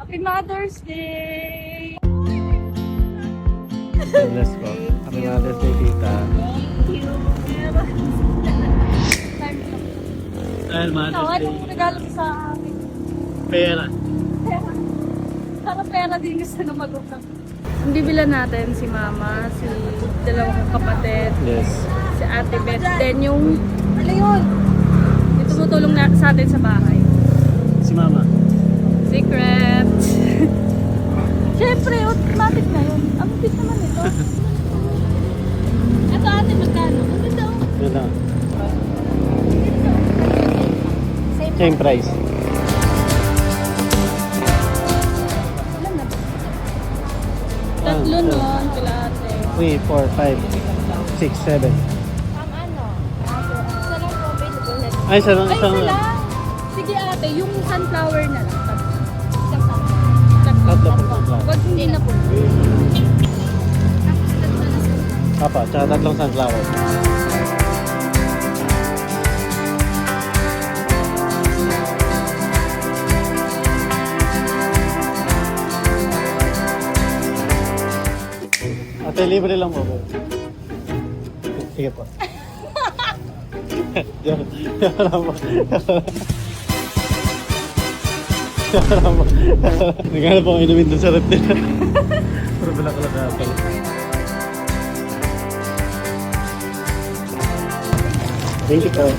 Happy Mother's Day! Bless po. Happy Mother's Day, tita. Thank you. Dahil Mother's Day. Anong regalo mo sa akin? Pera. Pera. Para pera din gusto na mag-utang. Ang bibilan natin si Mama, si dalawang kong kapatid, Yes. si Ate Beth, then yung yung tumutulong na sa atin sa bahay. Si Mama. Secret! Siyempre, automatic na yun. Ang cute naman ito. Ito ate, magkano? Ang ganda oh. Yun lang. Same. Same price. Ilan na ba? Tatlo nun, kila ate. 3, 4, 5, 6, 7. Ano? Isa lang po available na. Ay, sa lang. Ay, sila! Sige ate, yung sunflower na lang. Isang sample. Tatlo po. Wag hindi na po. Tapos tatlo na sila. Papa, tsaka tatlong sunflower. Ate, libre lang po. Sige po. Diyan lang po. Diyan lang po. Naghanap ako inumin doon sa rep nila. Pero wala ka lang pala. Thank you po.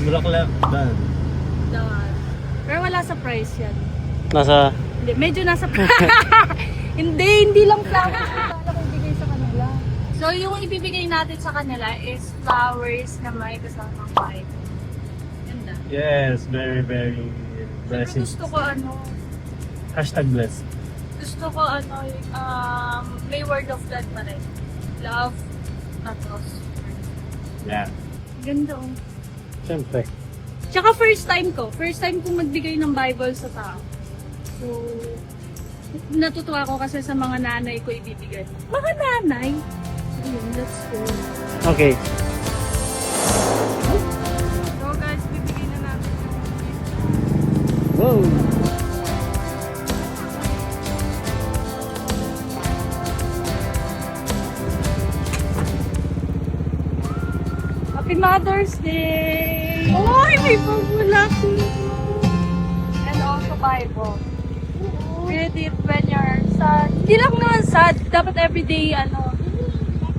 Bulaklak. Dan. Dawan. Pero wala sa price yan. Nasa... Hindi, medyo nasa price. hindi lang flowers. Wala ko ibigay sa kanila. So, yung ibibigay natin sa kanila is flowers na may kasamang vibe. Ganda. Yes, very, very Pero blessing. gusto ko Hashtag bless. gusto ko may word of God pa rin. Love, pathos. Yeah. Ganda oh. Siyempre. Tsaka first time kong magbigay ng Bible sa tao. So, natutuwa ko kasi sa mga nanay ko ibibigay. Mga nanay? Ayun, let's go. Okay. So guys, bibigay na natin yung Wow! Happy Mother's Day! Oy, may pabulak! And also Bible. Read it when you're sad. Hindi lang naman sad. Dapat everyday,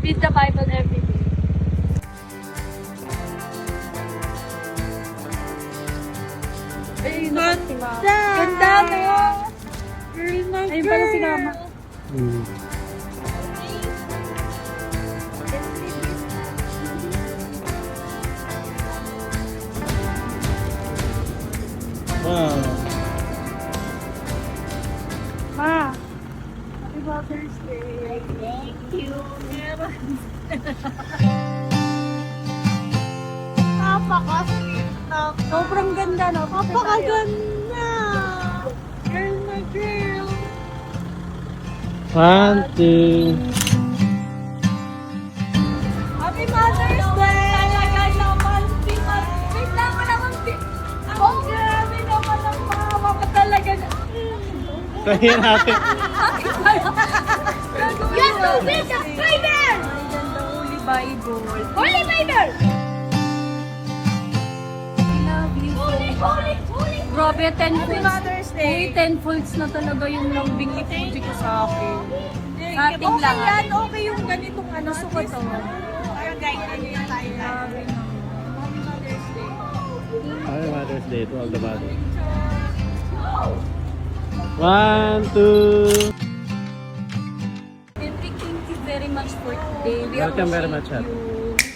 read the Bible every day. Ay, naku, si Mama. Ganda na yun! Ayun pala si Mama. Mm. Wow. Ma, Happy Mother's Day. Thank you. Napaka-sweet na. Sobrang ganda, no? Napakaganda. Girl na girl. 1, 2. Happy Mother's Day! Talaga naman, wait lang mo naman, oh, grabe naman ang mama ko talaga. Kaya natin. You have to read the Bible. Holy Bible. Holy Bible. I love you. Holy. Grabe, 10 Happy folds. Mother's Day. Uy, 10 folds na talaga yung lambing ni Fuji ko sa akin. Sa ating Okay lahat. yan. Okay yung ganitong Gusto ko to. Parang guide na niya tayo. Grabe naman. Happy Mother's Day. Happy Mother's Day to all the mothers. 1, 2. Henry, thank you very much for today. We Welcome very appreciate much,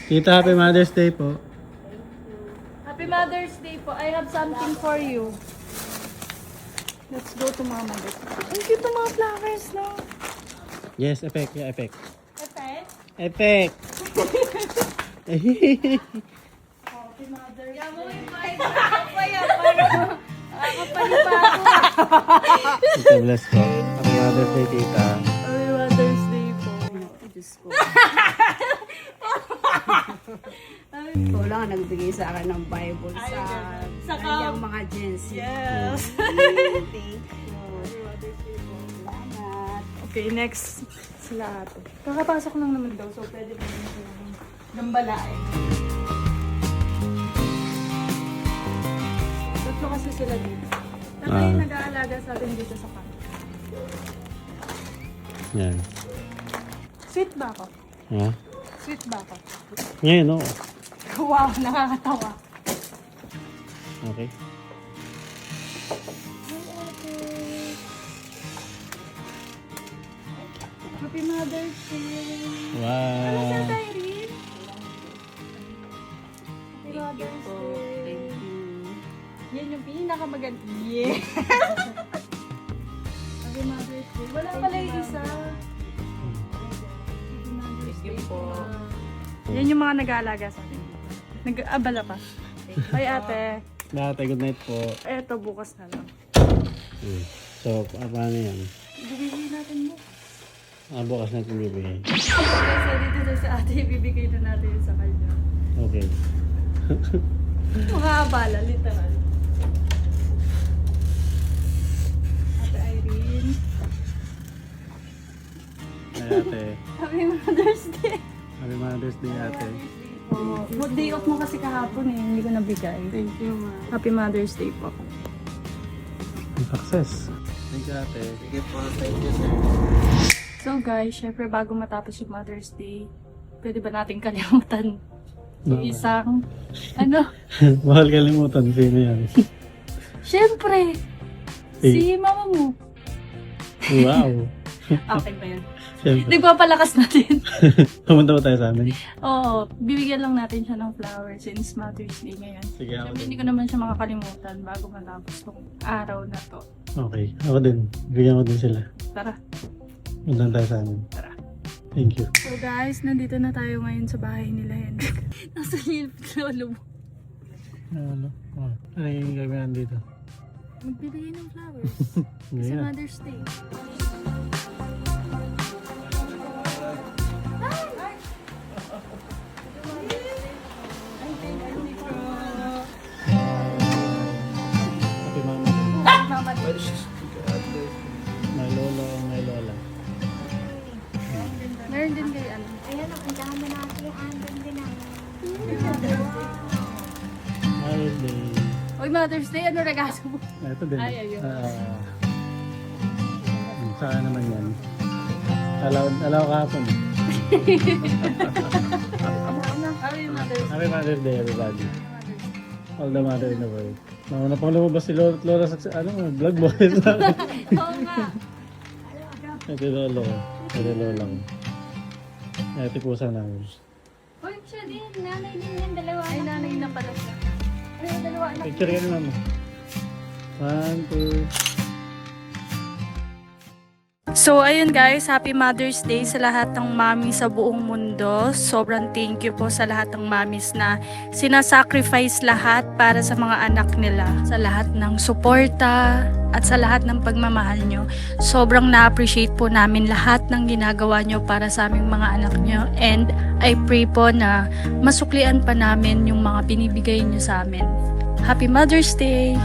you. Tita, Happy Mother's Day po. Happy Mother's Day po. I have something for you. Let's go to Mama. Ang cute ng mga flowers, no? Yes, effect. Yeah, effect. Effect? Effect. Happy Mother's Day. Tita, bless po. Happy Mother's Day, tita. Happy Mother's Day po. Diyos ko. Wala ka nagbigay sa akin ng Bible Ay, sa ganun. Sa kanyang mga Gen Z. Yes. Thank you. Salamat. Okay, next. Sila ate. Kakapasok lang naman daw, so pwede pa naman silang gambalain. Tatlo kasi sila dito. Tatay yung nag-aalaga sa atin dito sa kanto. Yan. Sweet ba ako? Ha? Sweet ba ako? Ngayon, oo. Wow, nakakatawa. Okay. Happy Mother's Day! Ano Wow. sa Irene? Happy Mother's Day! Thank you. Yan yung pinakamaganda. Yeah! Happy Mother's Day. Wala pala yung isa. Happy Mother's Day po. Yan yung mga nag-aalaga sa atin. Nag-abala pa. Bye ate. Dati, good night po. Eto, bukas na lang. So, paano yan? Ibibigay natin mo. Bukas natin bibigay. So dito na sa ate, ibibigay na natin yun sa kanya. Okay. Mga abala, literal. Ate Irene. Ay, ate. Happy Mother's Day. Happy Mother's Day, ate. Oh, day off mo kasi kahapon eh, hindi ko nabigay. Thank you, ma. Happy Mother's Day po. Success. Thank you, ate. So guys, syempre bago matapos yung Mother's Day, pwede ba natin kalimutan yung isang, Mahal kalimutan. Sino yan? syempre, si mama mo. Wow. Okay ba yun? Siyempre. Nagpapalakas natin. Pumunta ba tayo sa amin? Oo, bibigyan lang natin siya ng flowers since Mother's Day ngayon. Sige, ako Syempre, hindi din. ko naman siya makakalimutan bago matapos tong araw na to. Okay. Ako din. Bigyan ko din sila. Tara. Punta tayo sa amin. Tara. Thank you. So guys, nandito na tayo ngayon sa bahay nila Henrik. Nasa lolo mo. Ano? Oh. Ano yung gagawin dito? Magbibigay ng flowers sa Ganyan. Mother's Day. Happy Mama. Mama Day. My lolo, my lola. Meron din kay ano. Ayan, ang dami natin yung andon din namin. Mother's Day. Oy, Mother's Day, ano regalo mo? Ito din. Ay, ayun. Saka naman yan. Alaw kahapon. Happy Mother's Day. Happy Mother's Day, everybody. All the mother in the world. Nauna pang lumabas si Lola, Lola sa vlog boy sa akin. Oo nga. Ito Lolo. Ito Lola. Ito pusa namin. Uy, siya din. Nanay din yan. Dalawa. Ay, nanay na pala siya. Ay, dalawa anak. Picture ka ni mama. 1, 2. So, ayun guys, happy Mother's Day sa lahat ng mami sa buong mundo. Sobrang thank you po sa lahat ng mamis na sinasacrifice lahat para sa mga anak nila. Sa lahat ng suporta at sa lahat ng pagmamahal nyo. Sobrang na-appreciate po namin lahat ng ginagawa nyo para sa aming mga anak nyo. And I pray po na masuklian pa namin yung mga binibigay nyo sa amin. Happy Mother's Day!